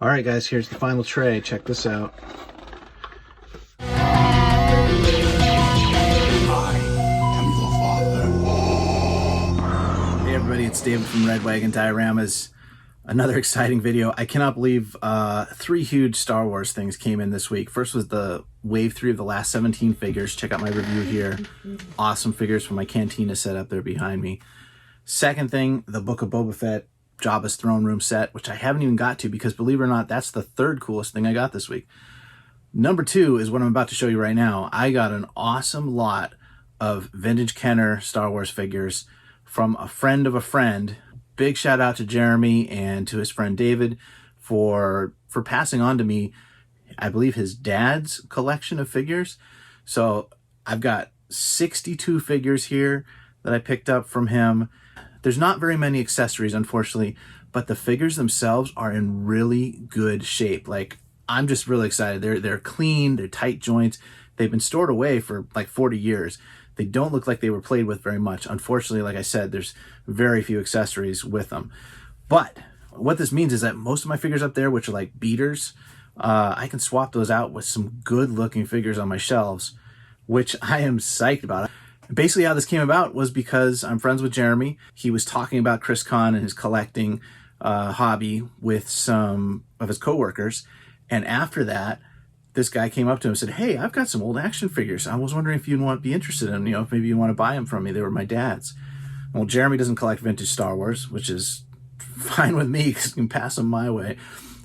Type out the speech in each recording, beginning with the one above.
All right, guys, here's the final tray. Check this out. Hey, everybody, it's David from Red Wagon Dioramas. Another exciting video. I cannot believe 3 huge Star Wars things came in this week. First was the Wave 3 of the last 17 figures. Check out my review here. Awesome figures from my Cantina set up there behind me. Second thing, the Book of Boba Fett Jabba's Throne Room set, which I haven't even got to because, believe it or not, that's the 3rd coolest thing I got this week. Number 2 is what I'm about to show you right now. I got an awesome lot of vintage Kenner Star Wars figures from a friend of a friend. Big shout out to Jeremy and to his friend David for passing on to me, I believe, his dad's collection of figures. So I've got 62 figures here that I picked up from him. There's not very many accessories, unfortunately, but the figures themselves are in really good shape. Like, I'm just really excited. They're clean, they're tight joints. They've been stored away for like 40 years. They don't look like they were played with very much. Unfortunately, like I said, there's very few accessories with them. But what this means is that most of my figures up there, which are like beaters, I can swap those out with some good looking figures on my shelves, which I am psyched about. Basically how this came about was because I'm friends with Jeremy. He was talking about Chris Con and his collecting hobby with some of his coworkers. And after that, this guy came up to him and said, "Hey, I've got some old action figures. I was wondering if you'd be interested in, if maybe you want to buy them from me. They were my dad's." Well, Jeremy doesn't collect vintage Star Wars, which is fine with me because you can pass them my way.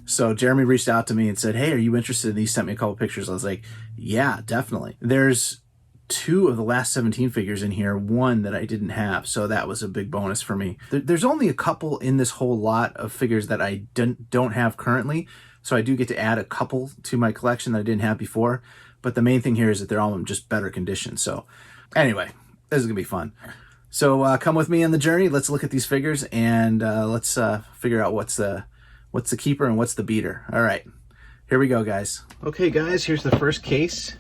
So Jeremy reached out to me and said, "Hey, are you interested in these?" Sent me a couple pictures. I was like, "Yeah, definitely." There's 2 of the last 17 figures in here, 1 that I didn't have, so that was a big bonus for me. There's only a couple in this whole lot of figures that I don't have currently, so I do get to add a couple to my collection that I didn't have before, but the main thing here is that they're all in just better condition. So anyway, this is gonna be fun. So come with me on the journey. Let's look at these figures and let's figure out what's the keeper and what's the beater. All right, here we go, guys. Okay, guys, here's the first case.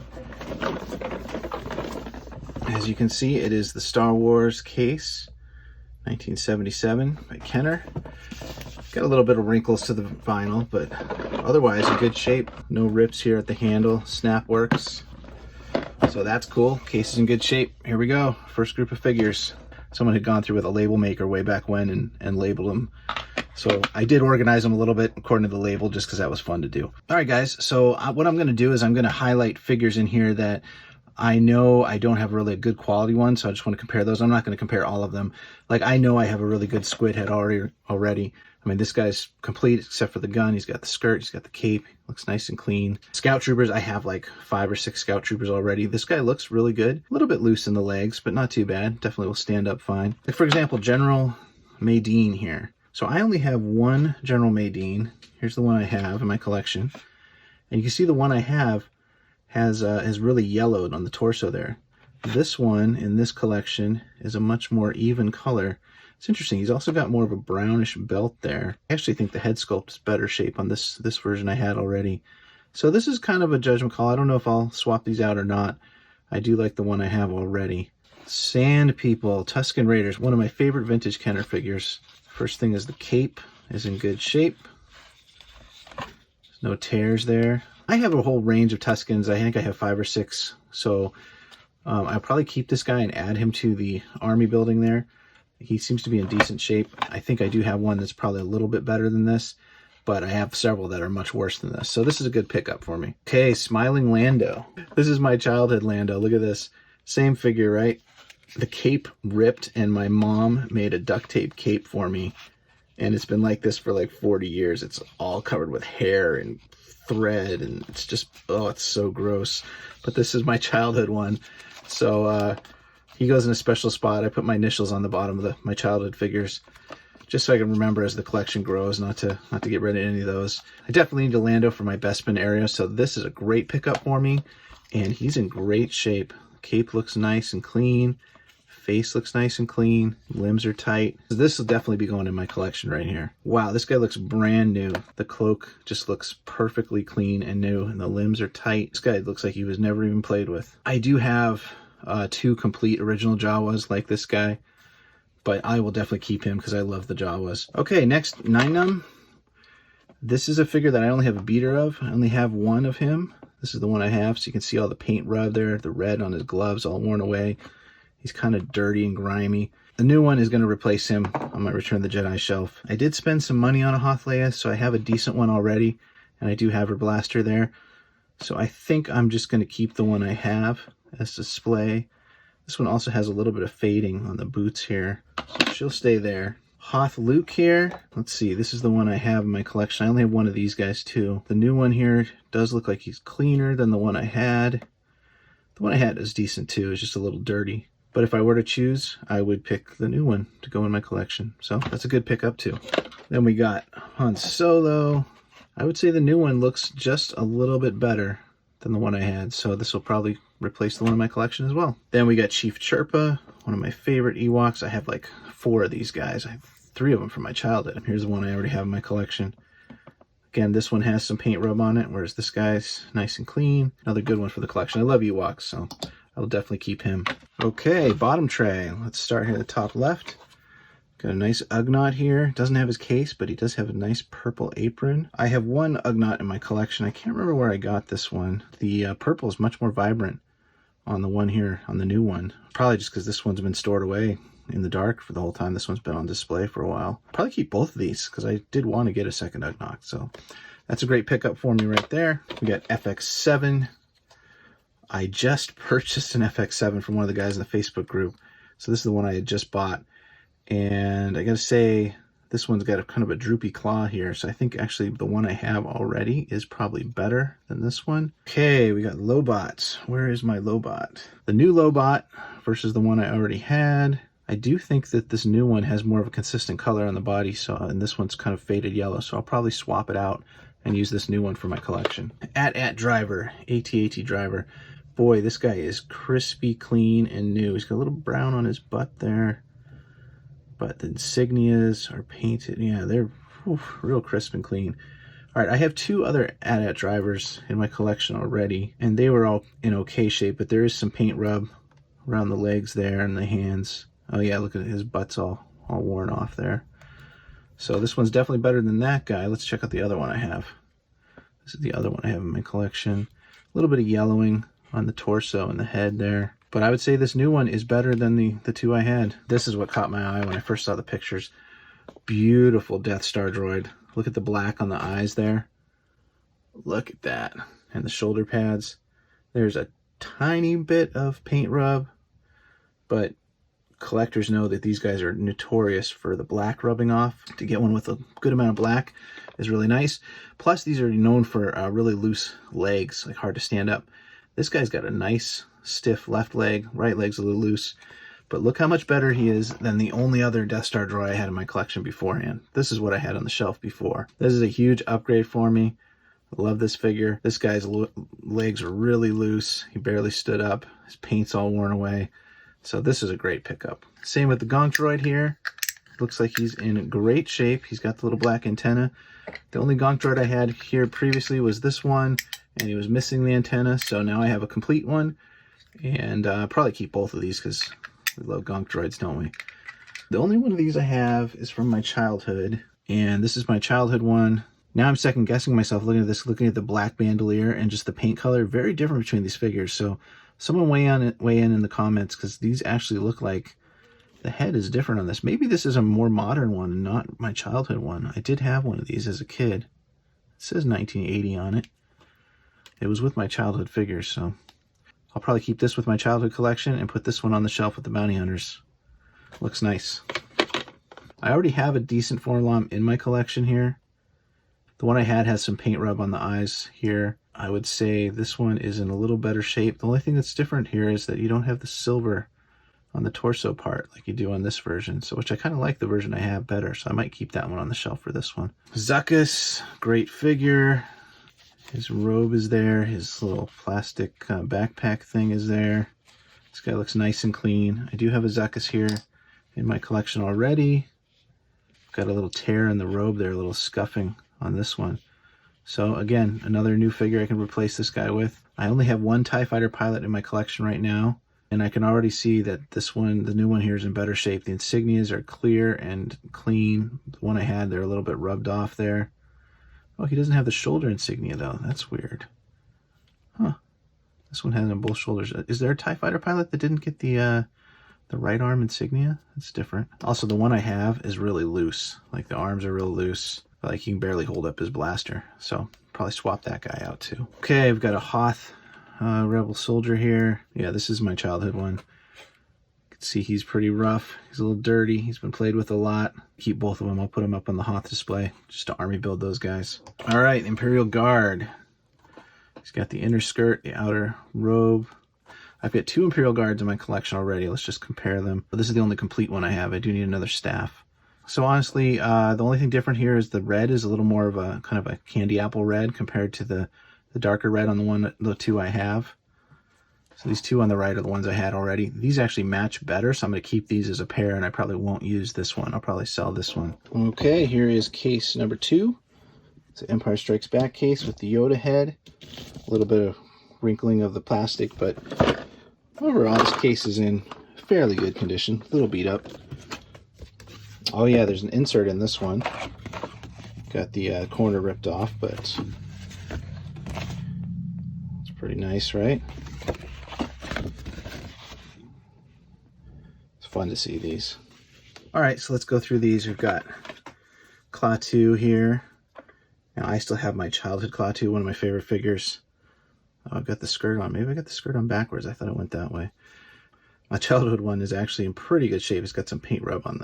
As you can see, it is the Star Wars case, 1977 by Kenner. Got a little bit of wrinkles to the vinyl, but otherwise in good shape. No rips here at the handle. Snap works. So that's cool. Case is in good shape. Here we go. First group of figures. Someone had gone through with a label maker way back when and labeled them. So I did organize them a little bit according to the label just because that was fun to do. All right, guys. So what I'm going to do is I'm going to highlight figures in here that I know I don't have really a good quality one, so I just want to compare those. I'm not going to compare all of them. Like, I know I have a really good squid head already. I mean, this guy's complete except for the gun. He's got the skirt, he's got the cape, looks nice and clean. Scout Troopers, I have like 5 or 6 Scout Troopers already. This guy looks really good. A little bit loose in the legs, but not too bad. Definitely will stand up fine. Like, for example, General Madine here. So I only have 1 General Madine. Here's the one I have in my collection. And you can see the one I have has really yellowed on the torso there. This one in this collection is a much more even color. It's interesting. He's also got more of a brownish belt there. I actually think the head sculpt is better shape on this version I had already. So this is kind of a judgment call. I don't know if I'll swap these out or not. I do like the one I have already. Sand People, Tusken Raiders, one of my favorite vintage Kenner figures. First thing is the cape is in good shape. There's no tears there. I have a whole range of Tuskens. I think I have 5 or 6. So I'll probably keep this guy and add him to the army building there. He seems to be in decent shape. I think I do have one that's probably a little bit better than this, but I have several that are much worse than this. So this is a good pickup for me. Okay, Smiling Lando. This is my childhood Lando. Look at this. Same figure, right? The cape ripped, and my mom made a duct tape cape for me. And it's been like this for like 40 years. It's all covered with hair and thread, and it's just, oh, it's so gross. But this is my childhood one. So he goes in a special spot. I put my initials on the bottom of my childhood figures just so I can remember as the collection grows, not to get rid of any of those. I definitely need a Lando for my Bespin area, so this is a great pickup for me, and he's in great shape. Cape looks nice and clean. Face looks nice and clean. Limbs are tight. So this will definitely be going in my collection right here. Wow, this guy looks brand new. The cloak just looks perfectly clean and new, and the limbs are tight. This guy looks like he was never even played with. I do have 2 complete original Jawas like this guy, but I will definitely keep him because I love the Jawas. Okay, next, Nine Num. This is a figure that I only have a beater of. I only have one of him. This is the one I have, so you can see all the paint rub there, the red on his gloves all worn away. He's kind of dirty and grimy. The new one is going to replace him on my Return of the Jedi shelf. I did spend some money on a Hoth Leia, so I have a decent one already, and I do have her blaster there. So I think I'm just going to keep the one I have as display. This one also has a little bit of fading on the boots here. So she'll stay there. Hoth Luke here. Let's see, this is the one I have in my collection. I only have one of these guys too. The new one here does look like he's cleaner than the one I had. The one I had is decent too, it's just a little dirty. But if I were to choose, I would pick the new one to go in my collection. So that's a good pickup too. Then we got Han Solo. I would say the new one looks just a little bit better than the one I had. So this will probably replace the one in my collection as well. Then we got Chief Chirpa, one of my favorite Ewoks. I have like 4 of these guys. I have 3 of them from my childhood. Here's the one I already have in my collection. Again, this one has some paint rub on it, whereas this guy's nice and clean. Another good one for the collection. I love Ewoks, so I'll definitely keep him. Okay, bottom tray. Let's start here at the top left. Got a nice Ugnaught here. Doesn't have his case, but he does have a nice purple apron. I have one Ugnaught in my collection. I can't remember where I got this one. The purple is much more vibrant on the one here, on the new one. Probably just because this one's been stored away in the dark for the whole time. This one's been on display for a while. Probably keep both of these because I did want to get a second Ugnaught. So that's a great pickup for me right there. We got FX7. I just purchased an FX7 from one of the guys in the Facebook group. So this is the one I had just bought. And I gotta say, this one's got a kind of a droopy claw here. So I think actually the one I have already is probably better than this one. Okay, we got Lobot. Where is my Lobot? The new Lobot versus the one I already had. I do think that this new one has more of a consistent color on the body, so and this one's kind of faded yellow, so I'll probably swap it out and use this new one for my collection. At Driver, AT-AT Driver. Boy, this guy is crispy, clean, and new. He's got a little brown on his butt there, but the insignias are painted. Yeah, they're real crisp and clean. All right, I have 2 other AT-AT Drivers in my collection already, and they were all in okay shape, but there is some paint rub around the legs there and the hands. Oh yeah, look at his butt's all worn off there. So this one's definitely better than that guy. Let's check out the other one I have. This is the other one I have in my collection. A little bit of yellowing on the torso and the head there. But I would say this new one is better than the 2 I had. This is what caught my eye when I first saw the pictures. Beautiful Death Star droid. Look at the black on the eyes there. Look at that. And the shoulder pads. There's a tiny bit of paint rub, but collectors know that these guys are notorious for the black rubbing off. To get one with a good amount of black is really nice. Plus, these are known for really loose legs, like hard to stand up. This guy's got a nice, stiff left leg. Right leg's a little loose. But look how much better he is than the only other Death Star droid I had in my collection beforehand. This is what I had on the shelf before. This is a huge upgrade for me. I love this figure. This guy's legs are really loose. He barely stood up. His paint's all worn away. So this is a great pickup. Same with the Gonk droid here. Looks like he's in great shape. He's got the little black antenna. The only Gonk droid I had here previously was this one, and he was missing the antenna. So now I have a complete one, and I'll probably keep both of these because we love Gonk droids, don't we? The only one of these I have is from my childhood, and this is my childhood one. Now I'm second guessing myself looking at this, looking at the black bandolier and just the paint color. Very different between these figures. So someone weigh in the comments, because these actually look like the head is different on this. Maybe this is a more modern one and not my childhood one. I did have one of these as a kid. It says 1980 on it. It was with my childhood figures, so I'll probably keep this with my childhood collection and put this one on the shelf with the bounty hunters. Looks nice. I already have a decent Forlom in my collection here. The one I had has some paint rub on the eyes here. I would say this one is in a little better shape. The only thing that's different here is that you don't have the silver on the torso part like you do on this version, so which I kind of like the version I have better, so I might keep that one on the shelf for this one. Zuckuss, great figure. His robe is there. His little plastic backpack thing is there. This guy looks nice and clean. I do have a Zuckuss here in my collection already. Got a little tear in the robe there, a little scuffing on this one. So again, another new figure I can replace this guy with. I only have one TIE Fighter pilot in my collection right now, and I can already see that this one, the new one here, is in better shape. The insignias are clear and clean. The one I had, they're a little bit rubbed off there. Oh, he doesn't have the shoulder insignia though. That's weird. Huh. This one has on both shoulders. Is there a TIE fighter pilot that didn't get the right arm insignia? That's different. Also, the one I have is really loose. Like the arms are real loose. Like he can barely hold up his blaster. So probably swap that guy out too. Okay, I've got a Hoth Rebel soldier here. Yeah, this is my childhood one. You can see he's pretty rough. He's a little dirty. He's been played with a lot. Keep both of them. I'll put them up on the Hoth display just to army build those guys. All right, Imperial Guard. He's got the inner skirt, the outer robe. I've got 2 Imperial Guards in my collection already. Let's just compare them. But this is the only complete one I have. I do need another staff. So honestly, the only thing different here is the red is a little more of a kind of a candy apple red compared to the darker red on the 2 I have. So these 2 on the right are the ones I had already. These actually match better, so I'm going to keep these as a pair, and I probably won't use this one. I'll probably sell this one. Okay, here is case number 2. It's an Empire Strikes Back case with the Yoda head. A little bit of wrinkling of the plastic, but overall this case is in fairly good condition. A little beat up. Oh yeah, there's an insert in this one. Got the corner ripped off, but it's pretty nice, right? It's fun to see these. All right, so let's go through these. We've got Klaatu here. Now, I still have my childhood Klaatu, one of my favorite figures. Oh, I've got the skirt on. Maybe I got the skirt on backwards. I thought it went that way. My childhood one is actually in pretty good shape. It's got some paint rub on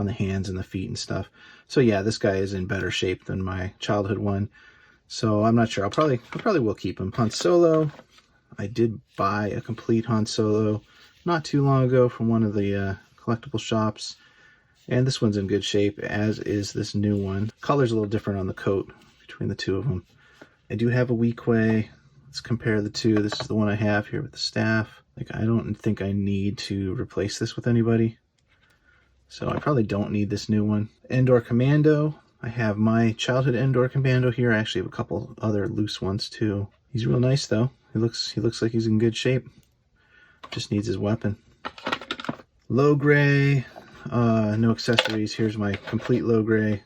the hands and the feet and stuff. So yeah, this guy is in better shape than my childhood one. So I'm not sure. I probably will keep him. Han Solo. I did buy a complete Han Solo not too long ago from one of the collectible shops. And this one's in good shape, as is this new one. Color's a little different on the coat between the 2 of them. I do have a Weequay. Let's compare the 2. This is the one I have here with the staff. Like, I don't think I need to replace this with anybody. So I probably don't need this new one. Endor Commando. I have my childhood Endor Commando here. I actually have a couple other loose ones too. He's real nice though. He looks like he's in good shape. Just needs his weapon. Low gray. No accessories. Here's my complete low gray.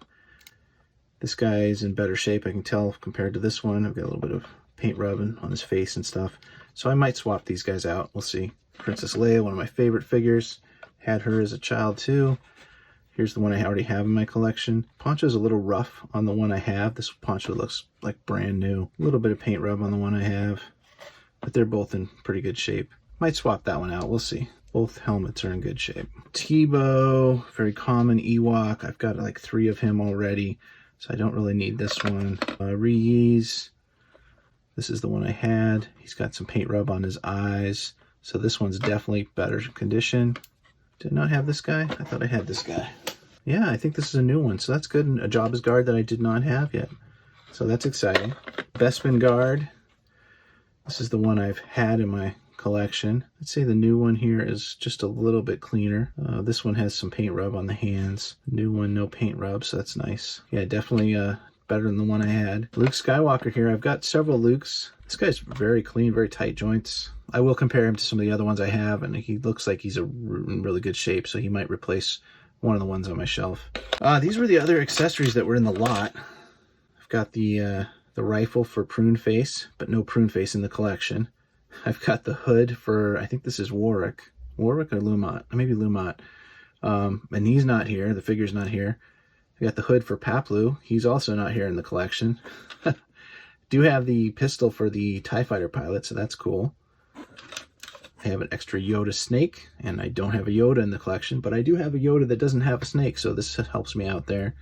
This guy is in better shape, I can tell, compared to this one. I've got a little bit of paint rubbing on his face and stuff. So I might swap these guys out. We'll see. Princess Leia, one of my favorite figures. Had her as a child too. Here's the one I already have in my collection. Poncho's a little rough on the one I have. This poncho looks like brand new. A little bit of paint rub on the one I have. But they're both in pretty good shape. Might swap that one out. We'll see. Both helmets are in good shape. Tebow, very common Ewok. I've got like 3 of him already, so I don't really need this one. Reese. This is the one I had. He's got some paint rub on his eyes. So this one's definitely better condition. Did not have this guy? I thought I had this guy. Yeah, I think this is a new one. So that's good. A Jabba's Guard that I did not have yet. So that's exciting. Bespin Guard. This is the one I've had in my collection. I'd say the new one here is just a little bit cleaner. This one has some paint rub on the hands. The new one, no paint rub, so that's nice. Yeah, definitely better than the one I had. Luke Skywalker here. I've got several Lukes. This guy's very clean, very tight joints. I will compare him to some of the other ones I have, and he looks like he's in really good shape, so he might replace one of the ones on my shelf. These were the other accessories that were in the lot. I've got the rifle for Prune Face, but no Prune Face in the collection. I've got the hood for, I think this is Warwick or Lumot, maybe Lumot. And he's not here, the figure's not here. I got the hood for Paplu. He's also not here in the collection. Do have the pistol for the TIE Fighter pilot, so that's cool. I have an extra Yoda snake, and I don't have a Yoda in the collection, but I do have a Yoda that doesn't have a snake, so this helps me out there.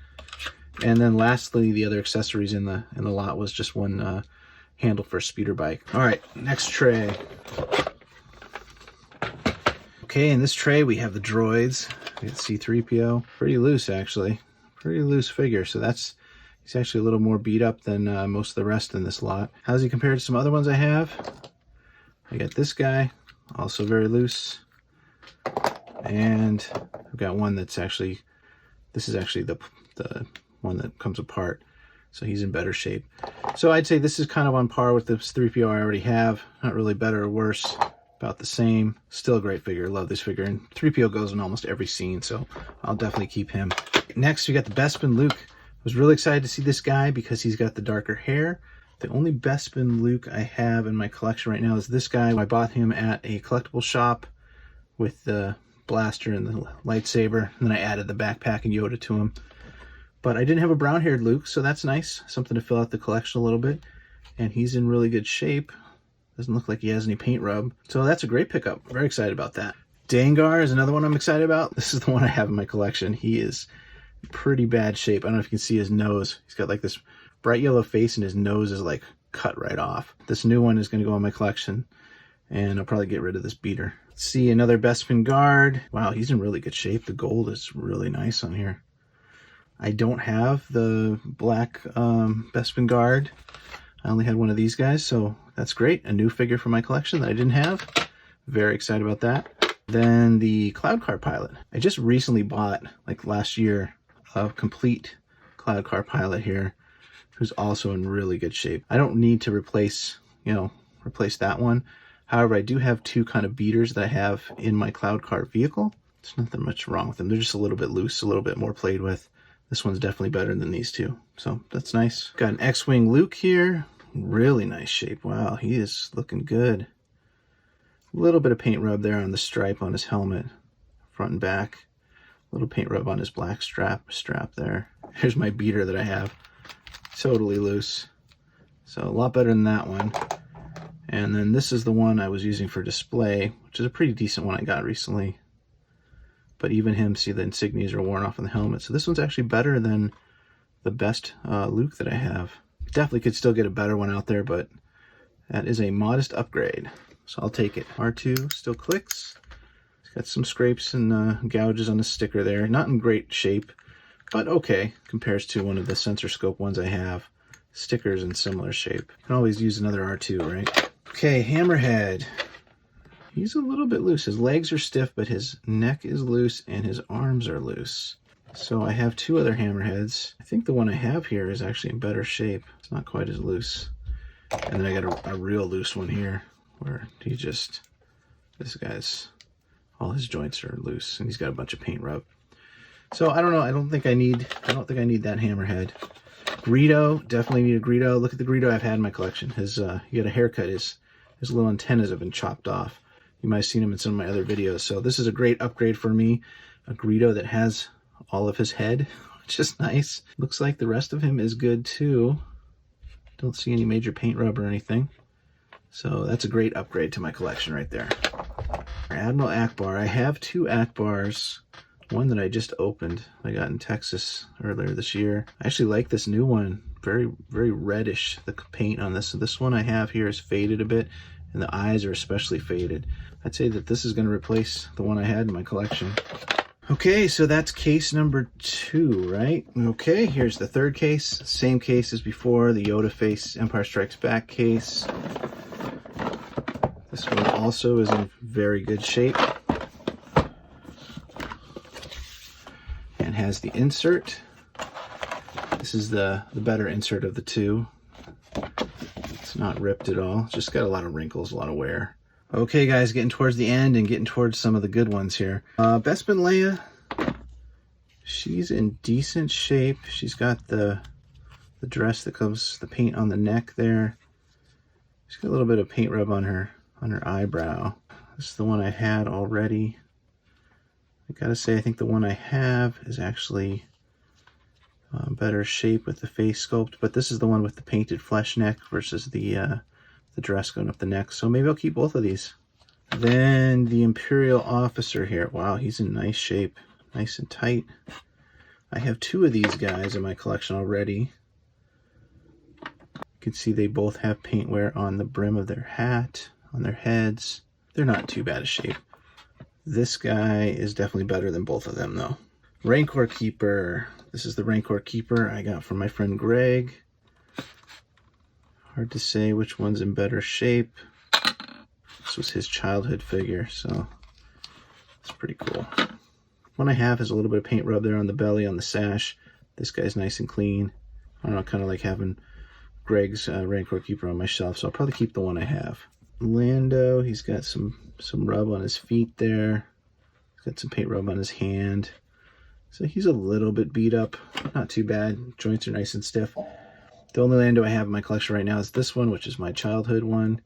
And then lastly, the other accessories in the lot was just one handle for a speeder bike. All right, next tray. Okay, in this tray we have the droids. We got C-3PO. Pretty loose, actually. Pretty loose figure, so he's actually a little more beat up than most of the rest in this lot. How's he compared to some other ones I have? I got this guy, also very loose. And I've got one that's actually, this is actually the one that comes apart. So he's in better shape. So I'd say this is kind of on par with the 3PO I already have. Not really better or worse, about the same. Still a great figure, love this figure. And 3PO goes in almost every scene, so I'll definitely keep him. Next, we got the Bespin Luke. Was really excited to see this guy because he's got the darker hair. The only Bespin Luke I have in my collection right now is this guy. I bought him at a collectible shop with the blaster and the lightsaber, and then I added the backpack and Yoda to him. But I didn't have a brown-haired Luke, so that's nice. Something to fill out the collection a little bit. And he's in really good shape. Doesn't look like he has any paint rub. So that's a great pickup. Very excited about that. Dengar is another one I'm excited about. This is the one I have in my collection. He is in pretty bad shape. I don't know if you can see his nose. He's got like this bright yellow face and his nose is like cut right off. This new one is going to go in my collection, and I'll probably get rid of this beater. Let's see, another Bespin guard. Wow, he's in really good shape. The gold is really nice on here. I don't have the black Bespin guard. I only had one of these guys, so that's great. A new figure for my collection that I didn't have. Very excited about that. Then the Cloud Car Pilot. I just recently bought, like last year, a complete Cloud Car Pilot here, who's also in really good shape. I don't need to replace that one. However, I do have two kind of beaters that I have in my Cloud Car vehicle. There's nothing much wrong with them. They're just a little bit loose, a little bit more played with. This one's definitely better than these two, so that's nice. Got an X-Wing Luke here. Really nice shape. Wow, he is looking good. A little bit of paint rub there on the stripe on his helmet, front and back. A little paint rub on his black strap there. Here's my beater that I have. Totally loose. So a lot better than that one. And then this is the one I was using for display, which is a pretty decent one I got recently. But even him, see the insignias are worn off on the helmet. So this one's actually better than the best Luke that I have. Definitely could still get a better one out there, but that is a modest upgrade. So I'll take it. R2 still clicks. It's got some scrapes and gouges on the sticker there. Not in great shape, but okay. Compares to one of the sensor scope ones I have. Stickers in similar shape. You can always use another R2, right? Okay, Hammerhead. He's a little bit loose. His legs are stiff, but his neck is loose and his arms are loose. So I have two other Hammerheads. I think the one I have here is actually in better shape. It's not quite as loose. And then I got a real loose one here where this guy's, all his joints are loose and he's got a bunch of paint rub. So I don't know. I don't think I need that Hammerhead. Greedo, definitely need a Greedo. Look at the Greedo I've had in my collection. He got a haircut. His little antennas have been chopped off. You might have seen him in some of my other videos. So this is a great upgrade for me. A Greedo that has all of his head, which is nice. Looks like the rest of him is good too. Don't see any major paint rub or anything. So that's a great upgrade to my collection right there. Admiral Akbar. I have two Akbars. One that I just opened. I got in Texas earlier this year. I actually like this new one. Very, very reddish, the paint on this. So this one I have here is faded a bit, and the eyes are especially faded. I'd say that this is going to replace the one I had in my collection. Okay, so that's case number 2, right? Okay, here's the third case. Same case as before, the Yoda face Empire Strikes Back case. This one also is in very good shape. And has the insert. This is the better insert of the two. It's not ripped at all. It's just got a lot of wrinkles, a lot of wear. Okay, guys, getting towards the end and getting towards some of the good ones here. Bespin Leia, she's in decent shape. She's got the dress that comes, the paint on the neck there. She's got a little bit of paint rub on her eyebrow. This is the one I had already. I gotta say, I think the one I have is actually better shape with the face sculpt, but this is the one with the painted flesh neck versus the dress going up the neck. So maybe I'll keep both of these. Then the Imperial Officer here. Wow, he's in nice shape, nice and tight. I have two of these guys in my collection already. You can see they both have paint wear on the brim of their hat, on their heads. They're not too bad a shape. This guy is definitely better than both of them though. Rancor Keeper. This is the Rancor Keeper I got from my friend Greg. Hard to say which one's in better shape. This was his childhood figure, so it's pretty cool. One I have has a little bit of paint rub there on the belly, on the sash. This guy's nice and clean. I don't know, kind of like having Greg's Rancor Keeper on my shelf, so I'll probably keep the one I have. Lando, he's got some rub on his feet there. He's got some paint rub on his hand. So he's a little bit beat up, not too bad. Joints are nice and stiff. The only Lando I have in my collection right now is this one, which is my childhood one.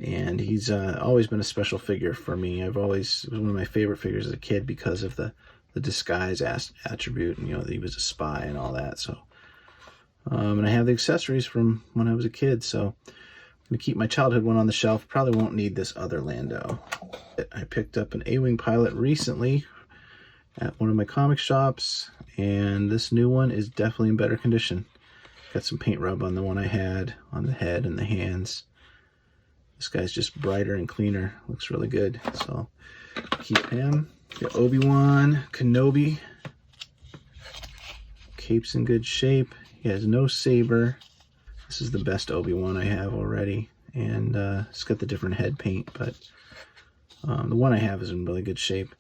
And he's always been a special figure for me. It was one of my favorite figures as a kid because of the disguise attribute, and, you know, that he was a spy and all that. So, and I have the accessories from when I was a kid, so I'm going to keep my childhood one on the shelf. Probably won't need this other Lando. I picked up an A-Wing pilot recently at one of my comic shops, and this new one is definitely in better condition. Got some paint rub on the one I had on the head and the hands. This guy's just brighter and cleaner. Looks really good, so keep him. Got Obi-Wan Kenobi. Cape's in good shape. He has no saber. This is the best Obi-Wan I have already, and it's got the different head paint, but the one I have is in really good shape.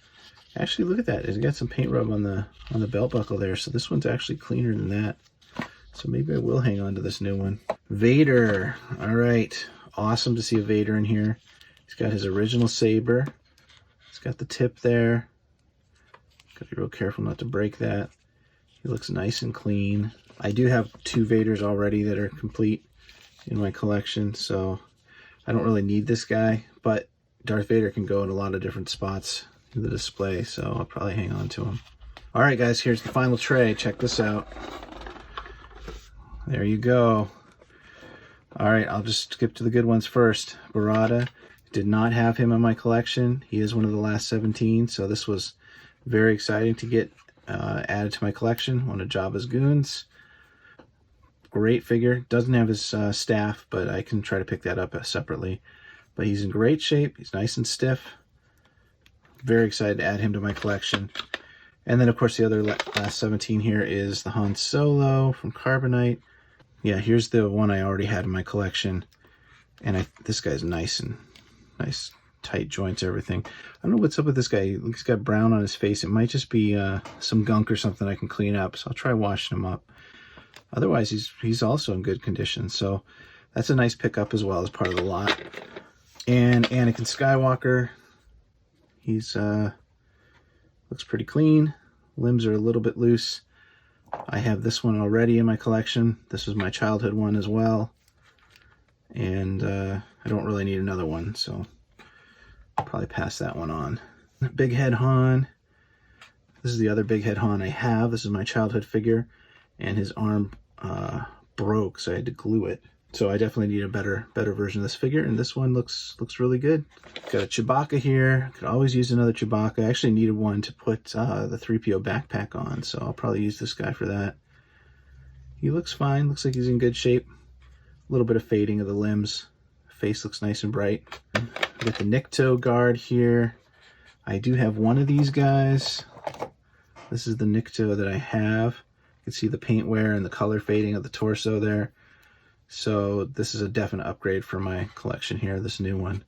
Actually, look at that. It's got some paint rub on the belt buckle there, so this one's actually cleaner than that. So maybe I will hang on to this new one. Vader. All right. Awesome to see a Vader in here. He's got his original saber. He's got the tip there. Gotta be real careful not to break that. He looks nice and clean. I do have 2 Vaders already that are complete in my collection, so I don't really need this guy, but Darth Vader can go in a lot of different spots in the display, so I'll probably hang on to him. All right, guys, here's the final tray. Check this out. There you go. All right, I'll just skip to the good ones first. Barada. Did not have him in my collection. He is one of the last 17, so this was very exciting to get added to my collection. One of Jabba's goons. Great figure. Doesn't have his staff, but I can try to pick that up separately. But he's in great shape. He's nice and stiff. Very excited to add him to my collection. And then, of course, the other last 17 here is the Han Solo from Carbonite. Yeah, here's the one I already had in my collection. And this guy's nice, tight joints, everything. I don't know what's up with this guy. He's got brown on his face. It might just be some gunk or something I can clean up. So I'll try washing him up. Otherwise, he's also in good condition. So that's a nice pickup as well as part of the lot. And Anakin Skywalker. He's looks pretty clean. Limbs are a little bit loose. I have this one already in my collection. This was my childhood one as well. And I don't really need another one, so I'll probably pass that one on. Big Head Han. This is the other Big Head Han I have. This is my childhood figure, and his arm broke, so I had to glue it. So I definitely need a better version of this figure, and this one looks really good. Got a Chewbacca here. Could always use another Chewbacca. I actually needed one to put the 3PO backpack on, so I'll probably use this guy for that. He looks fine. Looks like he's in good shape. A little bit of fading of the limbs. Face looks nice and bright. Got the Nikto guard here. I do have one of these guys. This is the Nikto that I have. You can see the paint wear and the color fading of the torso there. So this is a definite upgrade for my collection here, this new one.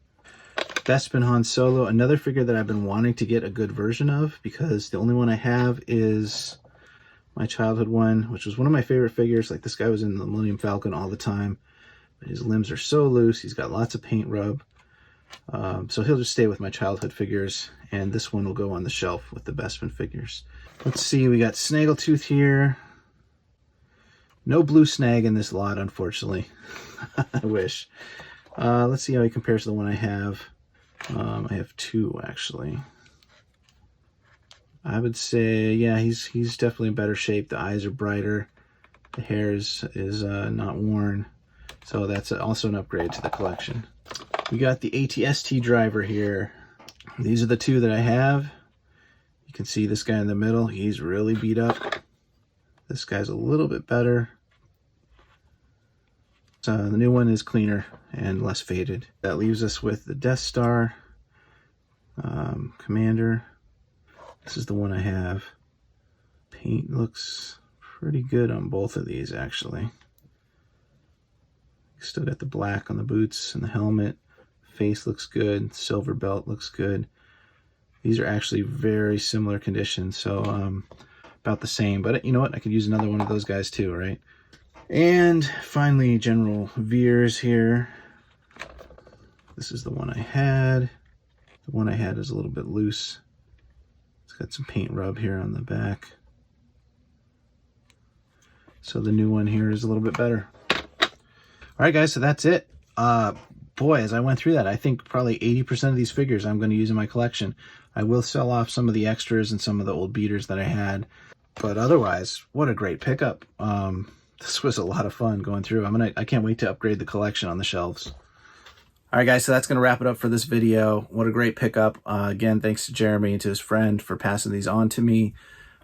Bespin Han Solo, another figure that I've been wanting to get a good version of because the only one I have is my childhood one, which was one of my favorite figures. Like, this guy was in the Millennium Falcon all the time. But his limbs are so loose. He's got lots of paint rub. So he'll just stay with my childhood figures, and this one will go on the shelf with the Bespin figures. Let's see, we got Snaggletooth here. No blue snag in this lot, unfortunately. I wish. Let's see how he compares to the one I have. I have 2, actually. I would say, yeah, he's definitely in better shape. The eyes are brighter. The hair is not worn. So that's also an upgrade to the collection. We got the AT-ST driver here. These are the 2 that I have. You can see this guy in the middle. He's really beat up. This guy's a little bit better. The new one is cleaner and less faded. That leaves us with the Death Star Commander. This is the one I have. Paint looks pretty good on both of these, actually. Still got the black on the boots and the helmet. Face looks good. Silver belt looks good. These are actually very similar conditions, so about the same. But you know what? I could use another one of those guys too, right? And finally, General Veers here. This is the one I had. The one I had is a little bit loose. It's Got some paint rub here on the back. So the new one here is a little bit better. All right, guys, so that's it. Boy, as I went through that, I think probably 80% of these figures I'm going to use in my collection. I will sell off some of the extras and some of the old beaters that I had. But otherwise, what a great pickup. This was a lot of fun going through. I can't wait to upgrade the collection on the shelves. All right, guys, so that's going to wrap it up for this video. What a great pickup. Again, thanks to Jeremy and to his friend for passing these on to me.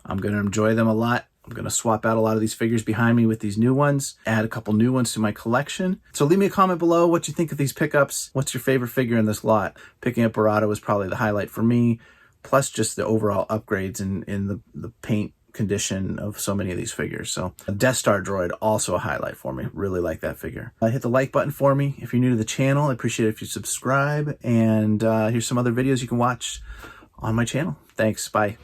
I'm going to enjoy them a lot. I'm going to swap out a lot of these figures behind me with these new ones, add a couple new ones to my collection. So leave me a comment below what you think of these pickups. What's your favorite figure in this lot? Picking up Barada was probably the highlight for me, plus just the overall upgrades in the paint condition of so many of these figures. So a Death Star droid, also a highlight for me. Really like that figure. Hit the like button for me if you're new to the channel. I appreciate it if you subscribe. And here's some other videos you can watch on my channel. Thanks. Bye.